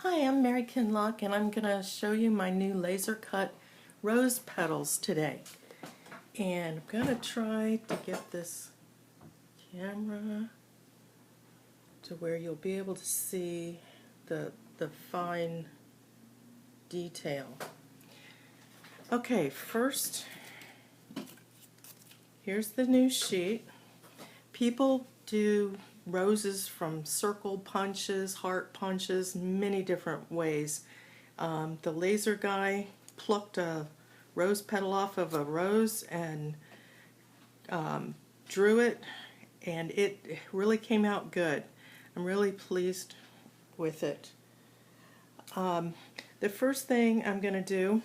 Hi, I'm Mary Kinlock, and I'm going to show you my new laser cut rose petals today. And I'm going to try to get this camera to where you'll be able to see the fine detail. Okay, first, here's the new sheet. People do roses from circle punches, heart punches, many different ways. The laser guy plucked a rose petal off of a rose and drew it, and it really came out good. I'm really pleased with it. The first thing I'm going to do,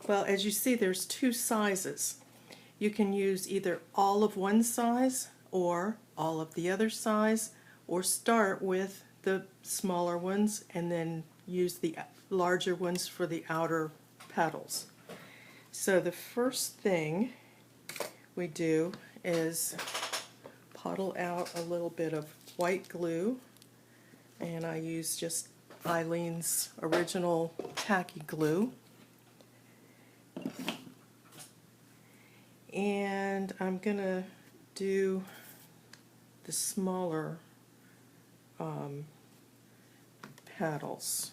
well, as you see, there's two sizes. You can use either all of one size or all of the other size, or start with the smaller ones and then use the larger ones for the outer petals. So the first thing we do is puddle out a little bit of white glue, and I use just Eileen's original tacky glue. And I'm going to do the smaller petals.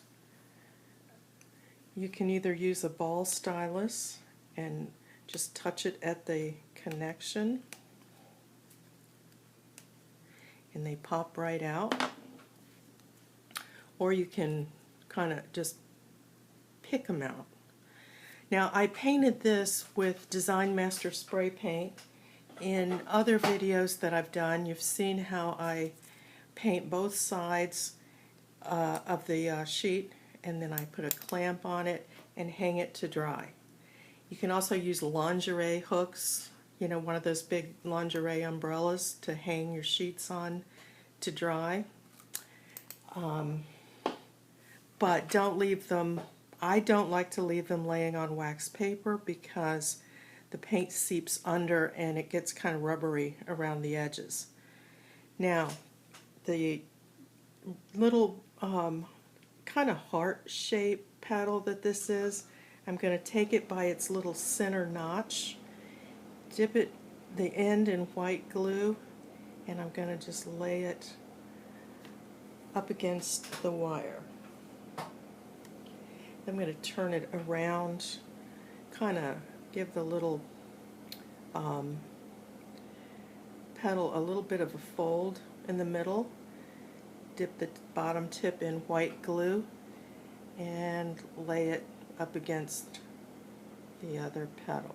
You can either use a ball stylus and just touch it at the connection and they pop right out, or you can kind of just pick them out. Now, I painted this with Design Master spray paint. In other videos that I've done, you've seen how I paint both sides of the sheet, and then I put a clamp on it and hang it to dry. You can also use lingerie hooks, you know, one of those big lingerie umbrellas to hang your sheets on to dry. But don't leave them, I don't like to leave them laying on wax paper because the paint seeps under and it gets kind of rubbery around the edges. Now, the little kind of heart-shaped petal that this is, I'm going to take it by its little center notch, dip it the end in white glue, and I'm going to just lay it up against the wire. I'm going to turn it around, kind of give the little petal a little bit of a fold in the middle, dip the bottom tip in white glue, and lay it up against the other petal.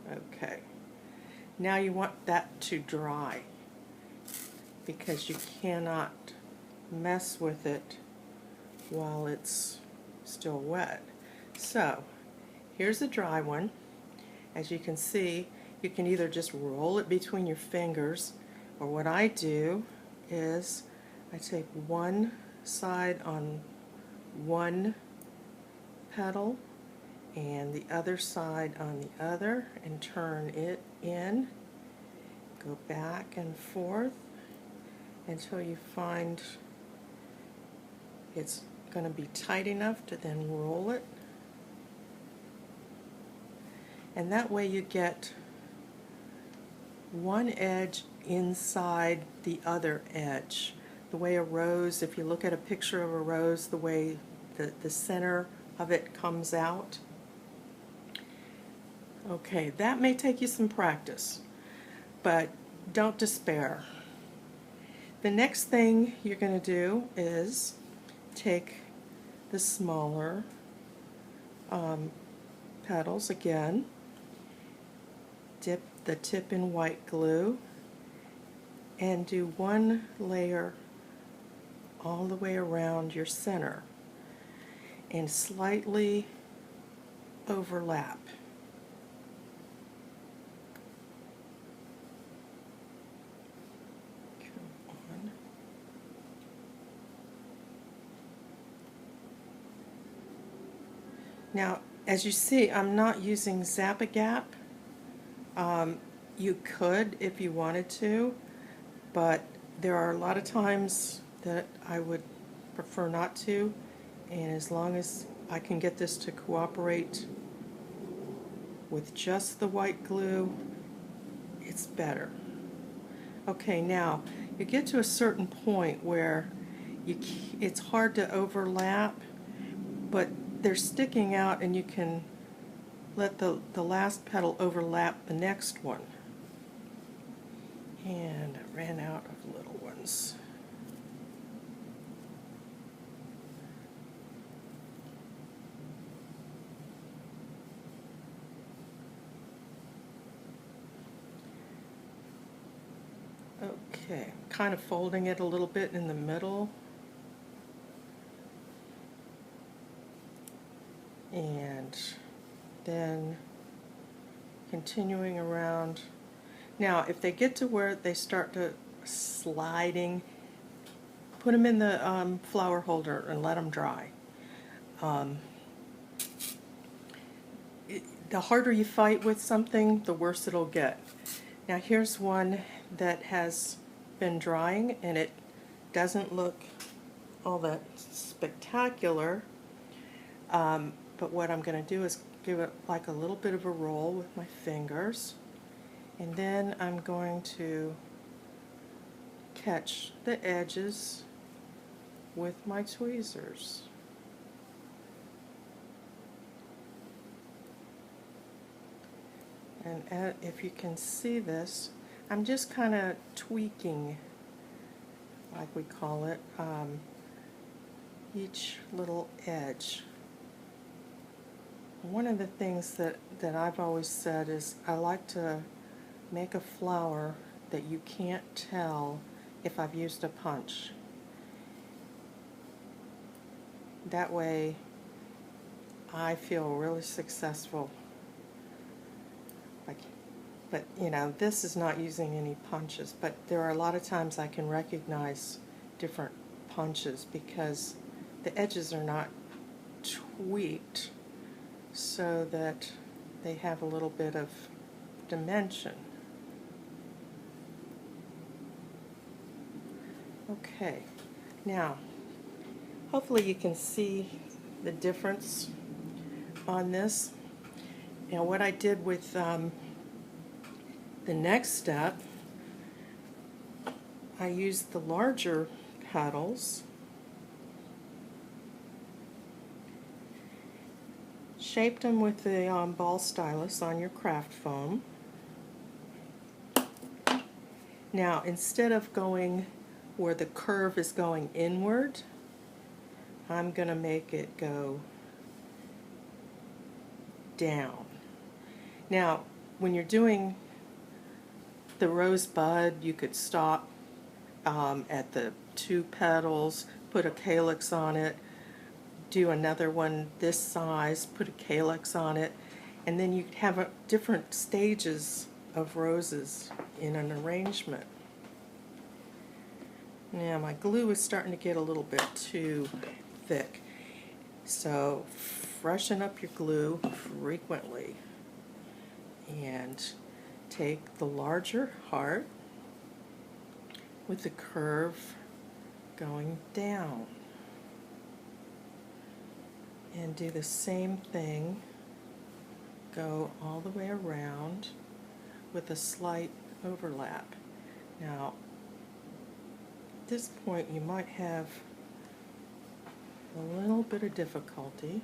Okay, now you want that to dry because you cannot mess with it while it's still wet. So here's a dry one. As you can see, you can either just roll it between your fingers, or what I do is I take one side on one petal and the other side on the other and turn it in, go back and forth until you find it's going to be tight enough to then roll it. And that way you get one edge inside the other edge. The way a rose, if you look at a picture of a rose, the way the center of it comes out. Okay, that may take you some practice, but don't despair. The next thing you're going to do is take the smaller petals again, dip the tip in white glue, and do one layer all the way around your center and slightly overlap. Now, as you see, I'm not using Zap-A-Gap. You could if you wanted to, but there are a lot of times that I would prefer not to, and as long as I can get this to cooperate with just the white glue, it's better. Okay, now you get to a certain point where it's hard to overlap, but they're sticking out, and you can let the last petal overlap the next one. And I ran out of little ones. Okay, kind of folding it a little bit in the middle. And then continuing around. Now, if they get to where they start to sliding, put them in the flower holder and let them dry. The harder you fight with something, the worse it'll get. Now here's one that has been drying, and it doesn't look all that spectacular, but what I'm going to do is give it like a little bit of a roll with my fingers, and then I'm going to catch the edges with my tweezers. And if you can see this, I'm just kind of tweaking, like we call it, each little edge. One of the things that I've always said is I like to make a flower that you can't tell if I've used a punch. That way I feel really successful. But you know, this is not using any punches, but there are a lot of times I can recognize different punches because the edges are not tweaked so that they have a little bit of dimension. Okay, now hopefully you can see the difference on this. Now what I did with the next step, I used the larger petals, shaped them with the ball stylus on your craft foam. Now instead of going where the curve is going inward, I'm going to make it go down. Now when you're doing the rosebud, you could stop at the 2 petals, put a calyx on it, do another one this size, put a calyx on it, and then you have different stages of roses in an arrangement. Now my glue is starting to get a little bit too thick, so freshen up your glue frequently and take the larger heart with the curve going down and do the same thing, go all the way around with a slight overlap. Now at this point you might have a little bit of difficulty.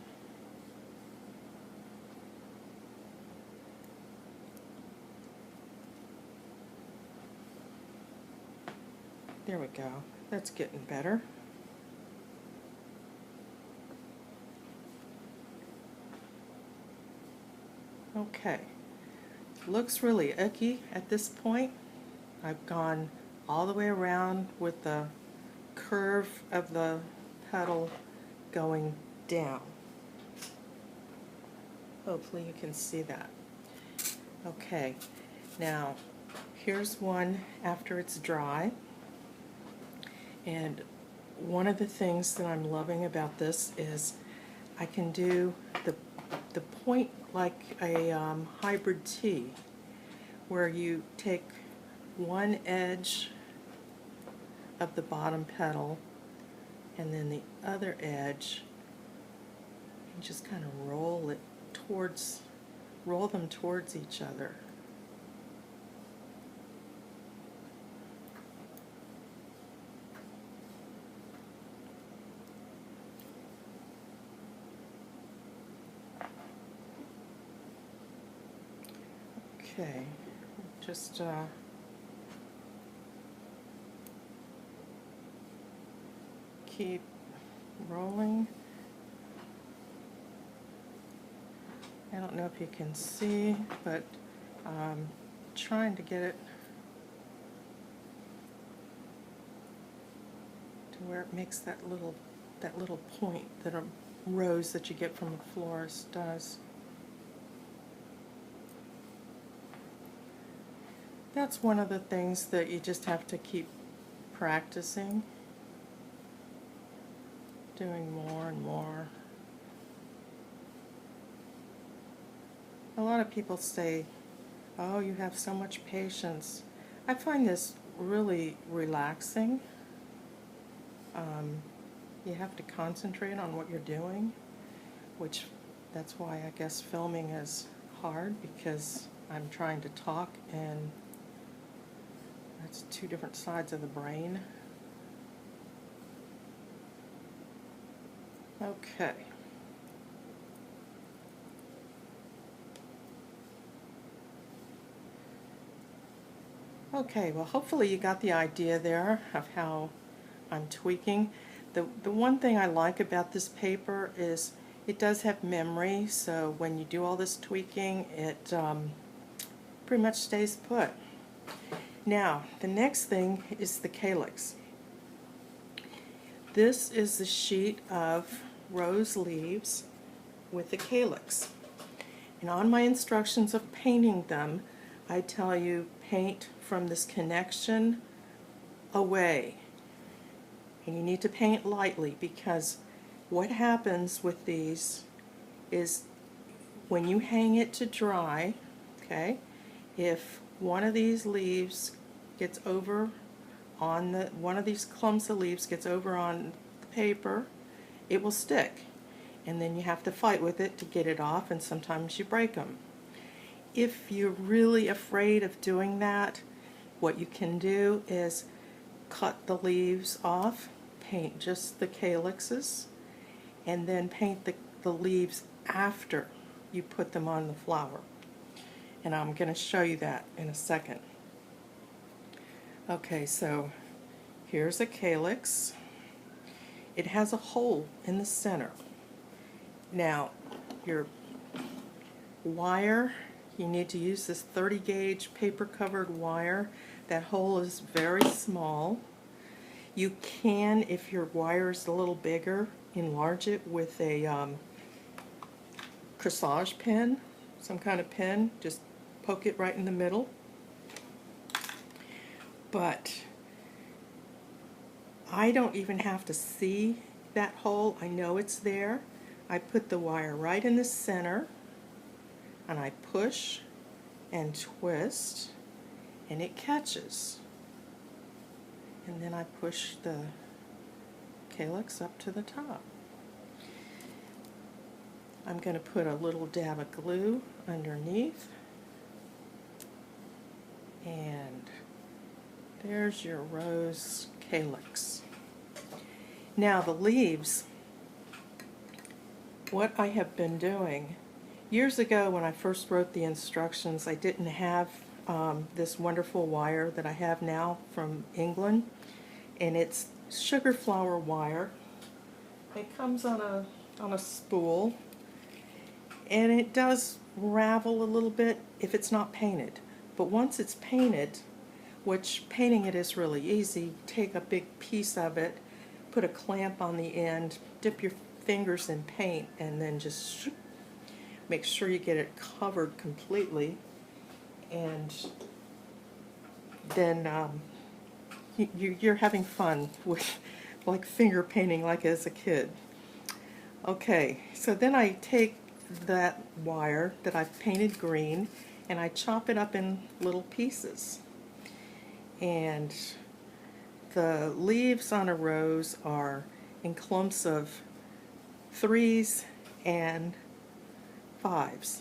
There we go. That's getting better. Okay. Looks really icky at this point. I've gone all the way around with the curve of the petal going down. Hopefully you can see that. Okay. Now, here's one after it's dry. And one of the things that I'm loving about this is I can do the point like a hybrid T, where you take one edge of the bottom petal, and then the other edge, and just kind of roll them towards each other. Okay, just keep rolling. I don't know if you can see, but trying to get it to where it makes that little point that a rose that you get from a florist does. That's one of the things that you just have to keep practicing, doing more and more. A lot of people say, oh, you have so much patience. I find this really relaxing. You have to concentrate on what you're doing, which that's why I guess filming is hard, because I'm trying to talk and that's two different sides of the brain. Okay. Okay, well, hopefully you got the idea there of how I'm tweaking. The one thing I like about this paper is it does have memory, so when you do all this tweaking, it pretty much stays put. Now, the next thing is the calyx. This is the sheet of rose leaves with the calyx. And on my instructions of painting them, I tell you paint from this connection away. And you need to paint lightly, because what happens with these is when you hang it to dry, okay, if one of these leaves gets over on one of these clumps of leaves gets over on the paper, it will stick. And then you have to fight with it to get it off, and sometimes you break them. If you're really afraid of doing that, what you can do is cut the leaves off, paint just the calyxes, and then paint the leaves after you put them on the flower. And I'm going to show you that in a second. Okay, so here's a calyx. It has a hole in the center. Now, your wire, you need to use this 30 gauge paper covered wire. That hole is very small. You can, if your wire is a little bigger, enlarge it with a corsage pen, some kind of pen. Just poke it right in the middle. But I don't even have to see that hole. I know it's there. I put the wire right in the center, and I push and twist, and it catches. And then I push the calyx up to the top. I'm going to put a little dab of glue underneath, and there's your rose calyx. Now the leaves, what I have been doing, years ago when I first wrote the instructions, I didn't have this wonderful wire that I have now from England, and it's sugar flower wire. It comes on a spool, and it does ravel a little bit if it's not painted. But once it's painted, which painting it is really easy, take a big piece of it, put a clamp on the end, dip your fingers in paint, and then just make sure you get it covered completely, and then you're having fun with like finger painting like as a kid. Okay, so then I take that wire that I've painted green and I chop it up in little pieces. And the leaves on a rose are in clumps of 3s and 5s.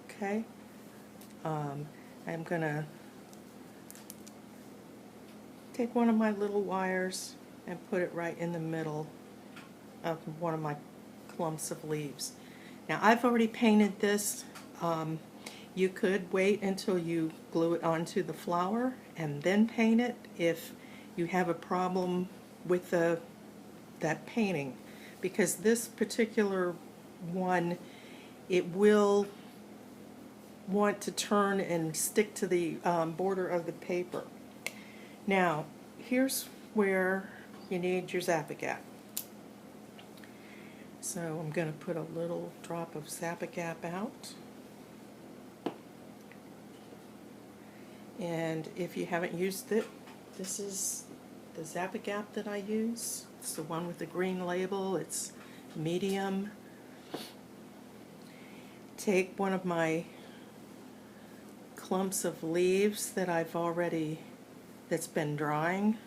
Okay, I'm gonna take one of my little wires and put it right in the middle of one of my clumps of leaves. Now I've already painted this. You could wait until you glue it onto the flower and then paint it if you have a problem with that painting, because this particular one, it will want to turn and stick to the border of the paper. Now here's where you need your Zap-A-Gap. So I'm going to put a little drop of Zap-A-Gap out. And if you haven't used it, this is the Zap-A-Gap that I use. It's the one with the green label. It's medium. Take one of my clumps of leaves that that's been drying,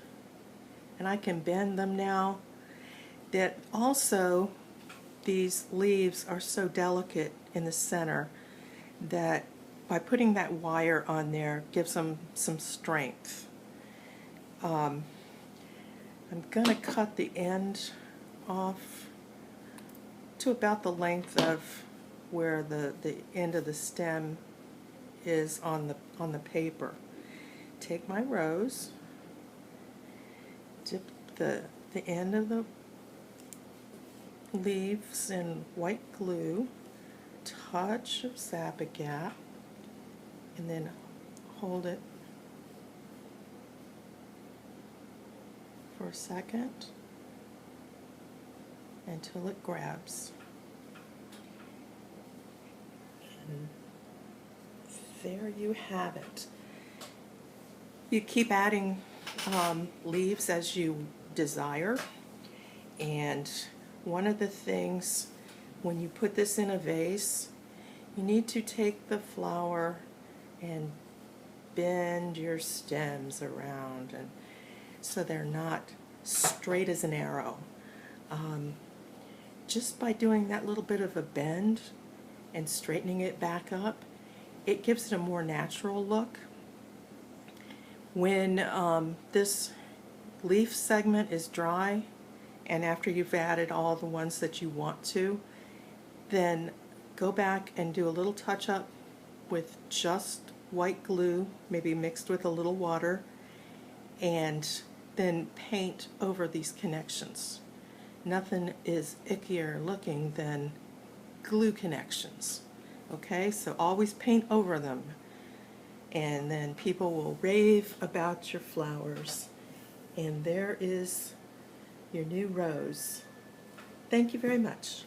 and I can bend them now. That also, these leaves are so delicate in the center that by putting that wire on there gives them some strength. I'm going to cut the end off to about the length of where the end of the stem is on the paper. Take my rose, dip the end of the leaves in white glue, touch of Zap-A-Gap, and then hold it for a second until it grabs. And there you have it. You keep adding leaves as you desire, and one of the things when you put this in a vase, you need to take the flower and bend your stems around, and so they're not straight as an arrow. Just by doing that little bit of a bend and straightening it back up, it gives it a more natural look. When this leaf segment is dry, and after you've added all the ones that you want to, then go back and do a little touch up with just white glue, maybe mixed with a little water, and then paint over these connections. Nothing is ickier looking than glue connections. Okay, so always paint over them, and then people will rave about your flowers. And there is your new rose. Thank you very much.